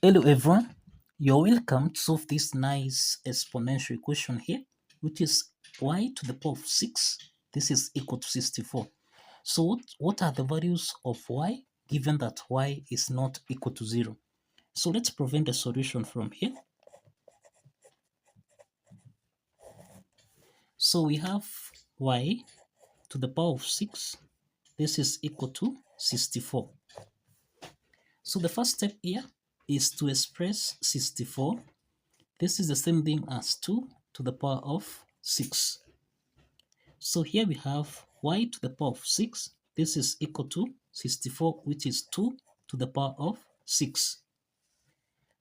Hello everyone, you're welcome to solve this nice exponential equation here, which is y to the power of 6. This is equal to 64. So what are the values of y given that y is not equal to 0? So let's prevent the solution from here. So we have y to the power of 6. This is equal to 64. So the first step here is to express 64. This is the same thing as 2 to the power of 6. So here we have y to the power of 6. This is equal to 64, which is 2 to the power of 6.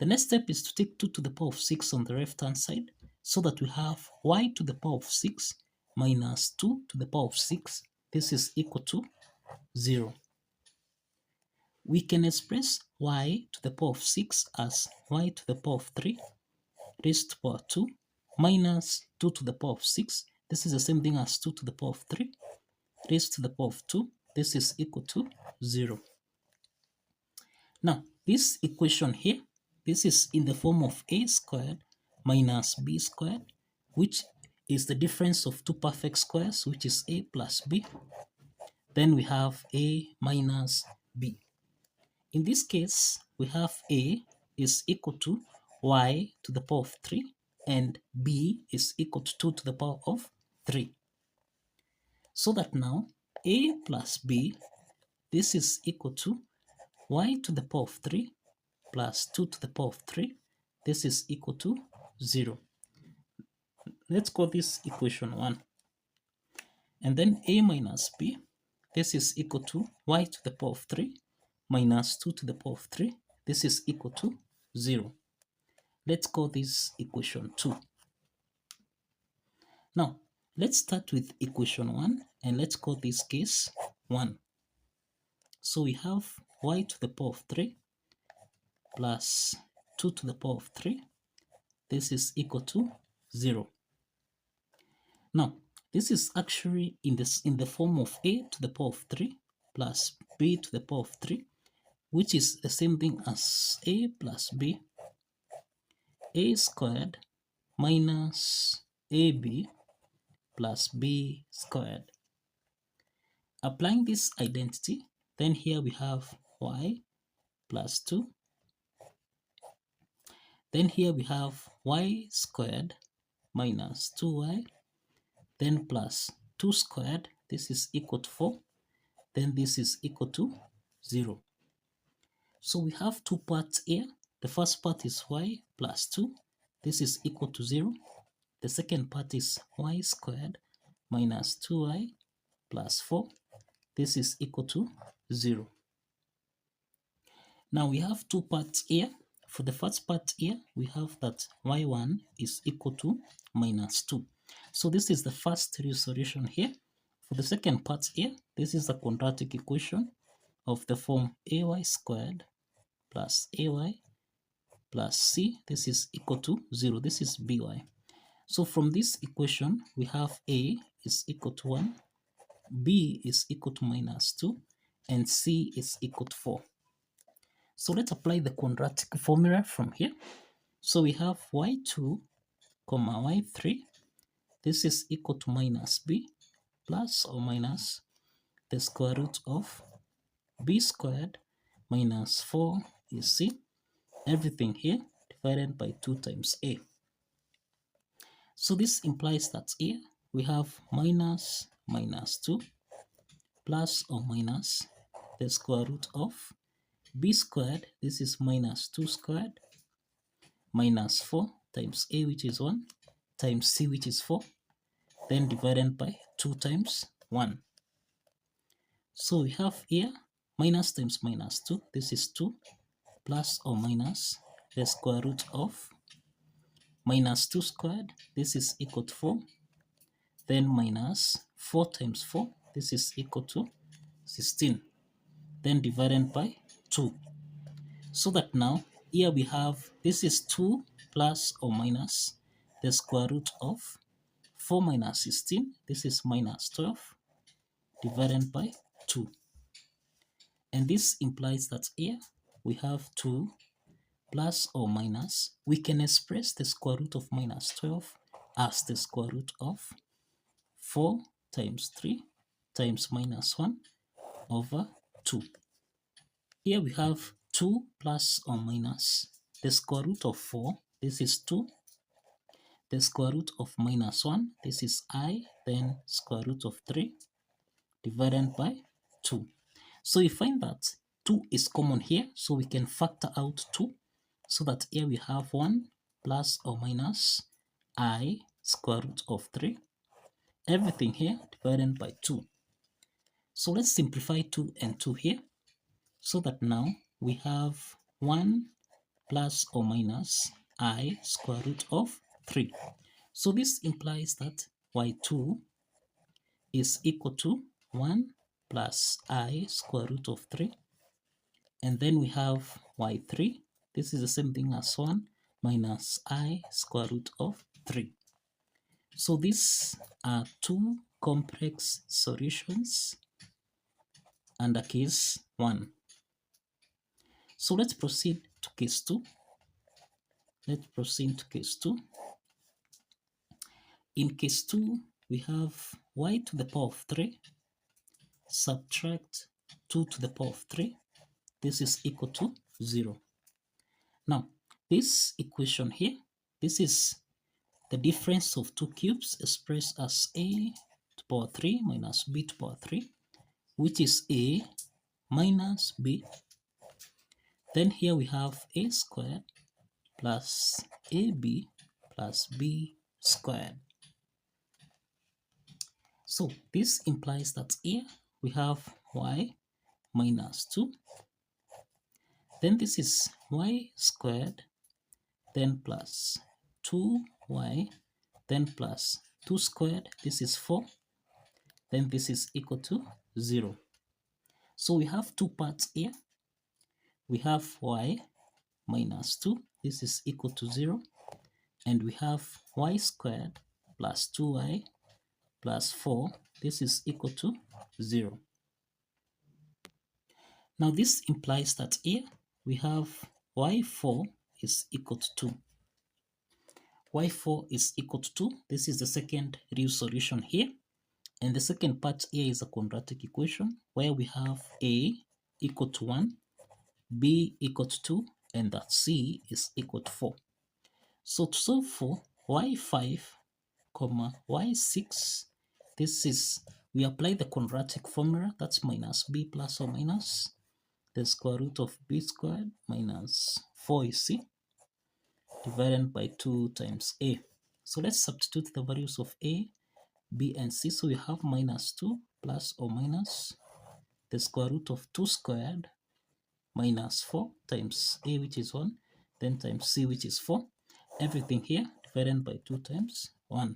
The next step is to take 2 to the power of 6 on the left hand side, so that we have y to the power of 6 minus 2 to the power of 6. This is equal to 0. We can express y to the power of 6 as y to the power of 3 raised to the power 2 minus 2 to the power of 6. This is the same thing as 2 to the power of 3 raised to the power of 2. This is equal to 0. Now, this equation here, this is in the form of a squared minus b squared, which is the difference of two perfect squares, which is a plus b. Then we have a minus b. In this case, we have a is equal to y to the power of 3 and b is equal to 2 to the power of 3. So that now a plus b, this is equal to y to the power of 3 plus 2 to the power of 3. This is equal to 0. Let's call this equation 1. And then a minus b, this is equal to y to the power of 3 minus 2 to the power of 3. This is equal to 0. Let's call this equation 2. Now, let's start with equation 1 and let's call this case 1. So we have y to the power of 3 plus 2 to the power of 3. This is equal to 0. Now, this is actually in the form of a to the power of 3 plus b to the power of 3, which is the same thing as a plus b, a squared minus ab plus b squared. Applying this identity, then here we have y plus 2. Then here we have y squared minus 2y, then plus 2 squared, this is equal to 4, then this is equal to 0. So we have two parts here. The first part is y plus 2, this is equal to 0. The second part is y squared minus 2y plus 4, this is equal to 0. Now we have two parts here. For the first part here, we have that y1 is equal to minus 2. So this is the first real solution here. For the second part here, this is the quadratic equation of the form ay squared plus ay plus c. This is equal to 0. This is by. So from this equation, we have a is equal to 1, b is equal to minus 2, and c is equal to 4. So let's apply the quadratic formula from here. So we have y2, y3. This is equal to minus b plus or minus the square root of b squared minus 4 is c. Everything here divided by 2 times a. So this implies that here we have minus 2 plus or minus the square root of b squared, this is minus 2 squared, minus 4 times a, which is 1, times c, which is 4, then divided by 2 times 1. So we have here minus times minus 2, this is 2, plus or minus the square root of minus 2 squared, this is equal to 4, then minus 4 times 4, this is equal to 16, then divided by 2. So that now here we have, this is 2 plus or minus the square root of 4 minus 16, this is minus 12, divided by 2. And this implies that here we have 2 plus or minus, we can express the square root of minus 12 as the square root of 4 times 3 times minus 1 over 2. Here we have 2 plus or minus the square root of 4, this is 2, the square root of minus 1, this is I, then square root of 3 divided by 2. So we find that 2 is common here, so we can factor out 2, so that here we have 1 plus or minus I square root of 3, everything here divided by 2. So let's simplify 2 and 2 here, so that now we have 1 plus or minus I square root of 3. So this implies that y2 is equal to 1 plus I square root of 3. And then we have y3. This is the same thing as 1 minus I square root of 3. So these are two complex solutions under case 1. So let's proceed to case 2. Let's proceed to case 2. In case 2, we have y to the power of 3 subtract 2 to the power of 3. This is equal to 0. Now, this equation here, this is the difference of two cubes expressed as a to the power 3 minus b to the power 3, which is a minus b. Then here we have a squared plus ab plus b squared. So this implies that here we have y minus 2. Then this is y squared, then plus 2y, then plus 2 squared, this is 4, then this is equal to 0. So we have two parts here. We have y minus 2, this is equal to 0, and we have y squared plus 2y plus 4, this is equal to 0. Now this implies that here we have y4 is equal to 2. y4 is equal to 2. This is the second real solution here. And the second part here is a quadratic equation where we have a equal to 1, b equal to 2, and that c is equal to 4. So to solve for y5, y6, this is, we apply the quadratic formula, that's minus b plus or minus the square root of b squared minus 4ac divided by 2 times a. So let's substitute the values of a, b, and c. So we have minus 2 plus or minus the square root of 2 squared minus 4 times a, which is 1, then times c, which is 4. Everything here divided by 2 times 1.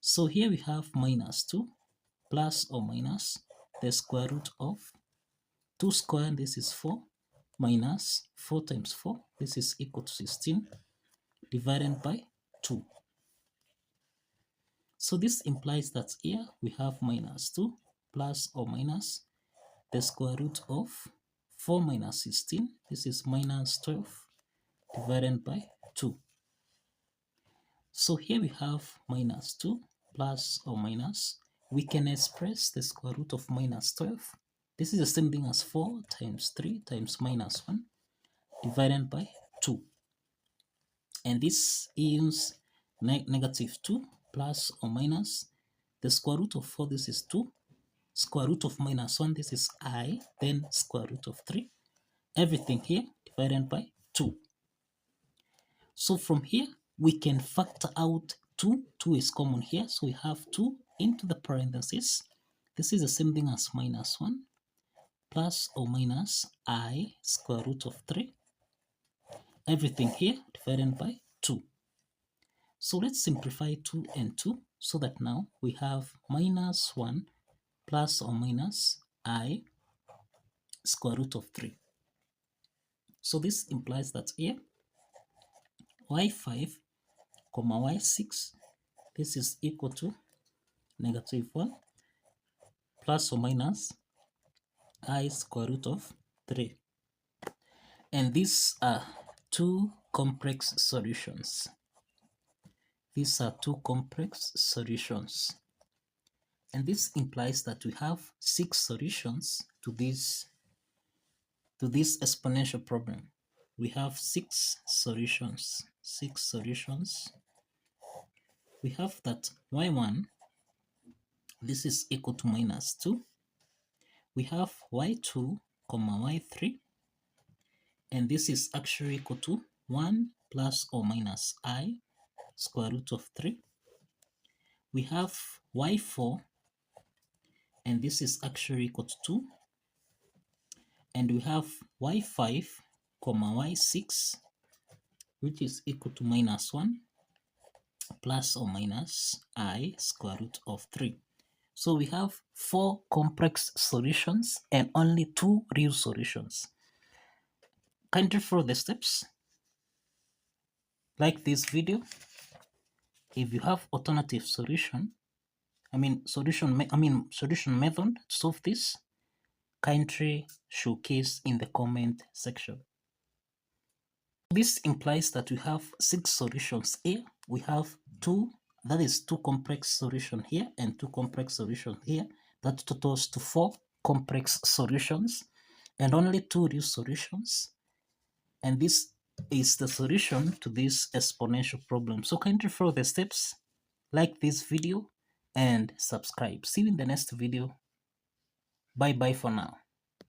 So here we have minus 2 plus or minus the square root of 2 squared, this is 4, minus 4 times 4, this is equal to 16, divided by 2. So this implies that here we have minus 2 plus or minus the square root of 4 minus 16, this is minus 12, divided by 2. So here we have minus 2 plus or minus, we can express the square root of minus 12. This is the same thing as 4 times 3 times minus 1 divided by 2. And this is negative 2 plus or minus the square root of 4, this is 2, square root of minus 1, this is I, then square root of 3. Everything here divided by 2. So from here, we can factor out 2. 2 is common here, so we have 2 into the parentheses. This is the same thing as minus 1 plus or minus I square root of 3. Everything here divided by 2. So let's simplify 2 and 2 so that now we have minus 1 plus or minus I square root of 3. So this implies that here y5, y6, this is equal to negative 1 plus or minus I square root of 3. And these are two complex solutions. These are two complex solutions. And this implies that we have 6 solutions to this exponential problem. We have 6 solutions. 6 solutions. We have that y1, this is equal to minus 2. We have y2, y3, and this is actually equal to 1 plus or minus I square root of 3. We have y4, and this is actually equal to 2. And we have y5, y6, which is equal to minus 1 plus or minus I square root of 3. So we have 4 complex solutions and only 2 real solutions. Kindly follow the steps. Like this video. If you have alternative solution method to solve this, kindly showcase in the comment section. This implies that we have 6 solutions here. We have 2, that is 2 complex solutions here and 2 complex solutions here. That totals to 4 complex solutions and only 2 real solutions. And this is the solution to this exponential problem. So kindly follow the steps, like this video, and subscribe. See you in the next video. Bye bye for now.